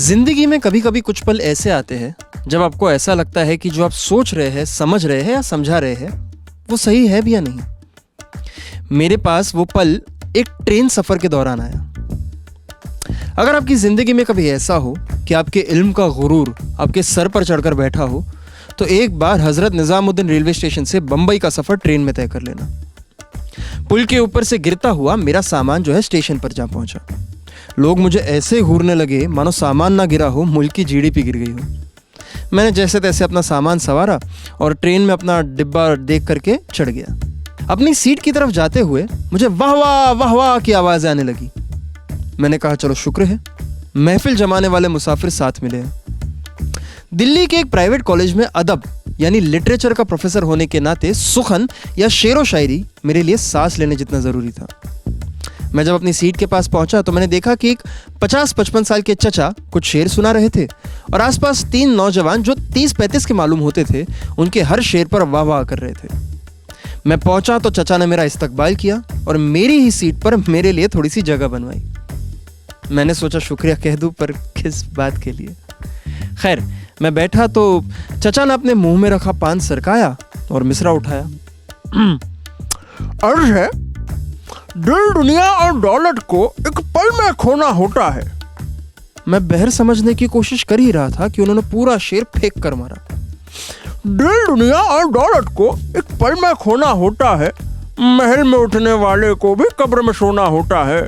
जिंदगी में कभी कभी कुछ पल ऐसे आते हैं जब आपको ऐसा लगता है कि जो आप सोच रहे हैं, समझ रहे हैं या समझा रहे हैं वो सही है भी या नहीं। मेरे पास वो पल एक ट्रेन सफर के दौरान आया। अगर आपकी जिंदगी में कभी ऐसा हो कि आपके इल्म का गुरूर आपके सर पर चढ़कर बैठा हो तो एक बार हजरत निजामुद्दीन रेलवे स्टेशन से बंबई का सफर ट्रेन में तय कर लेना। पुल के ऊपर से गिरता हुआ मेरा सामान जो है स्टेशन पर जा पहुंचा। लोग मुझे ऐसे घूरने लगे मानो सामान ना गिरा हो, मुल्क की जीडीपी गिर गई हो। मैंने जैसे तैसे अपना सामान संवारा और ट्रेन में अपना डिब्बा देख करके चढ़ गया। अपनी सीट की तरफ जाते हुए मुझे वाह वाह वाह वाह की आवाज़ आने लगी। मैंने कहा चलो शुक्र है महफिल जमाने वाले मुसाफिर साथ मिले हैं। दिल्ली के एक प्राइवेट कॉलेज में अदब यानी लिटरेचर का प्रोफेसर होने के नाते सुखन या शेरो शायरी मेरे लिए सांस लेने जितना ज़रूरी था। मैं जब अपनी सीट के पास पहुंचा तो मैंने देखा कि एक 50-55 साल के चचा कुछ शेर सुना रहे थे और आसपास 3 नौजवान जो 30-35 के मालूम होते थे उनके हर शेर पर वाह वाह कर रहे थे। मैं पहुंचा तो चचा ने मेरा इस्तकबाल किया और मेरी ही सीट पर मेरे लिए थोड़ी सी जगह बनवाई। मैंने सोचा शुक्रिया कह दूं, पर किस बात के लिए। खैर मैं बैठा तो चचा ने अपने मुंह में रखा पान सरकाया और मिसरा उठाया। अर्ज है, दिल दुनिया और दौलत को एक पल में खोना होता है। मैं बहर समझने की कोशिश कर ही रहा था कि उन्होंने पूरा शेर फेंक कर मारा। दिल दुनिया और दौलत को एक पल में खोना होता है, महल में उठने वाले को भी कब्र में सोना होता है।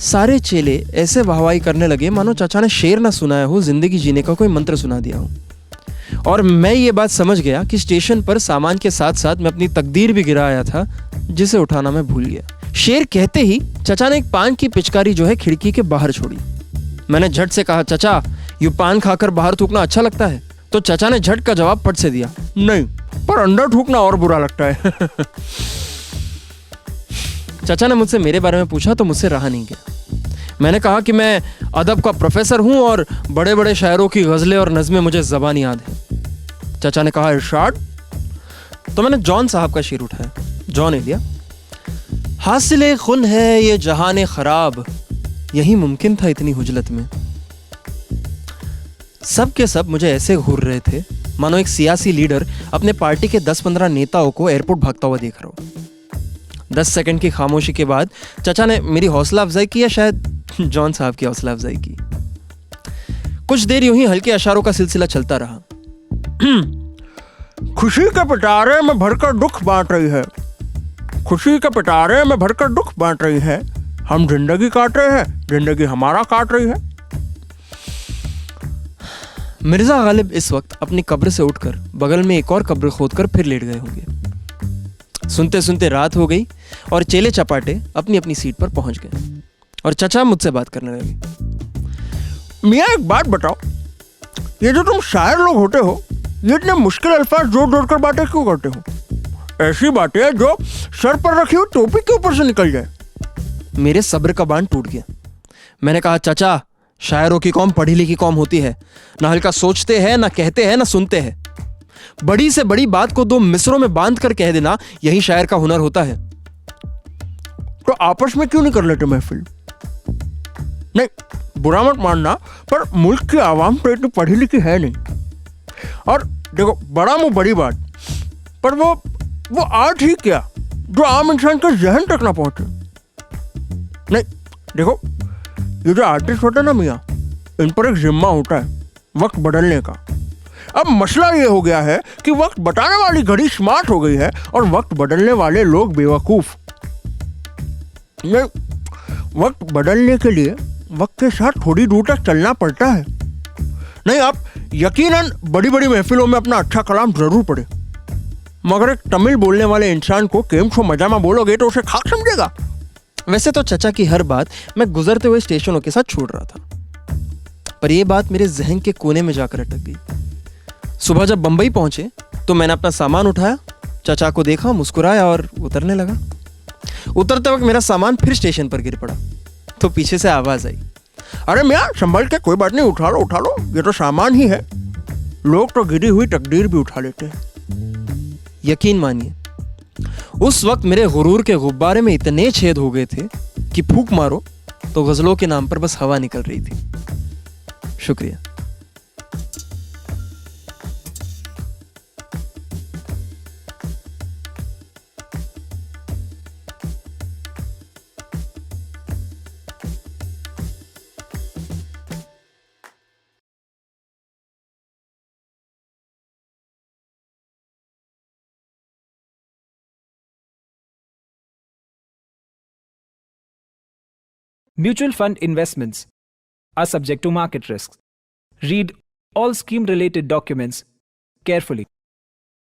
सारे चेले ऐसे वाहवाही करने लगे मानो चाचा ने शेर ना सुनाया हो, जिंदगी जीने का कोई मंत्र सुना दिया हो। और मैं ये बात समझ गया कि स्टेशन पर सामान के साथ साथ मैं अपनी तकदीर भी गिरा आया था, जिसे उठाना मैं भूल गया। शेर कहते ही चचा ने एक पान की पिचकारी जो है खिड़की के बाहर छोड़ी। मैंने झट से कहा, चाचा यूं पान खाकर बाहर थूकना अच्छा लगता है? तो चचा ने झट का जवाब पट से दिया, नहीं, पर अंदर थूकना और बुरा लगता है। चचा ने मुझसे मेरे बारे में पूछा तो मुझसे रहा नहीं गया। मैंने कहा कि मैं अदब का प्रोफेसर हूं और बड़े बड़े शायरों की गज़लें और नज़में मुझे ज़बान याद है। चचा ने कहा, इरशाद। तो मैंने जॉन साहब का शेर उठाया। जॉन एलिया। हासिले खुन है ये जहाने खराब, यही मुमकिन था इतनी हुजलत में। सब के सब मुझे ऐसे घूर रहे थे मानो एक सियासी लीडर अपने पार्टी के 10-15 नेताओं को एयरपोर्ट भागता हुआ देख रहा हो। 10 सेकंड की खामोशी के बाद चचा ने मेरी हौसला अफजाई की या शायद जॉन साहब की हौसला अफजाई की। कुछ देर यूं ही हल्के अशारों का सिलसिला चलता रहा। खुशी के पिटारे में भरकर दुख बांट रही है, खुशी के पिटारे में भरकर दुख बांट रही है, हम जिंदगी काट रहे हैं, जिंदगी हमारा काट रही है। मिर्जा गालिब इस वक्त अपनी कब्र से उठकर बगल में एक और कब्र खोदकर फिर लेट गए होंगे। सुनते सुनते रात हो गई और चेले चपाटे अपनी अपनी सीट पर पहुंच गए और चचा मुझसे बात करने लगे। मियाँ एक बात बताओ, ये जो तुम शायर लोग होते हो, ये इतने मुश्किल अल्फाज जोड़ जोड़ कर बातें क्यों करते हो? ऐसी बातें जो सर पर रखी हुई टोपी के ऊपर से निकल जाए। मेरे सब्र का बांध टूट गया। मैंने कहा, चाचा शायरों की कौम पढ़ी लिखी कौम होती है, ना हल्का सोचते हैं, ना कहते हैं, ना सुनते हैं। बड़ी से बड़ी बात को 2 मिसरों में बांध कर कह देना, यही शायर का हुनर होता है। तो आपस में क्यों नहीं कर लेते महफिल? नहीं, बुरा मत मानना, पर मुल्क की आवाम तो इतनी पढ़ी लिखी है नहीं। और देखो, बड़ा मुंह बड़ी बात, पर वो आर्ट ही क्या जो आम इंसान के जहन तक ना पहुंचे। नहीं देखो, ये जो आर्टिस्ट होते हैं ना मियाँ, इन पर एक जिम्मा होता है वक्त बदलने का। अब मसला ये हो गया है कि वक्त बताने वाली घड़ी स्मार्ट हो गई है और वक्त बदलने वाले लोग बेवकूफ। वक्त बदलने के लिए वक्त के साथ थोड़ी दूर तक चलना पड़ता है। नहीं, आप यकीनन बड़ी बड़ी महफिलों में अपना अच्छा कलाम जरूर पढ़े, मगर एक तमिल बोलने वाले इंसान को केम छो मजा में बोलोगे तो उसे खाक समझेगा। वैसे तो चचा की हर बात मैं गुजरते हुए स्टेशनों के साथ छोड़ रहा था, पर यह बात मेरे जहन के कोने में जाकर अटक गई। सुबह जब बंबई पहुंचे तो मैंने अपना सामान उठाया, चचा को देखा, मुस्कुराया और उतरने लगा। उतरते वक्त मेरा सामान फिर स्टेशन पर गिर पड़ा तो पीछे से आवाज आई, अरे मियाँ संभल के, कोई बात नहीं, उठा लो, ये तो सामान ही है। लोग तो गिरी हुई तकदीर भी उठा लेते हैं। यकीन मानिए उस वक्त मेरे गुरूर के गुब्बारे में इतने छेद हो गए थे कि फूंक मारो तो गज़लों के नाम पर बस हवा निकल रही थी। शुक्रिया। Mutual fund investments are subject to market risks. Read all scheme related documents carefully.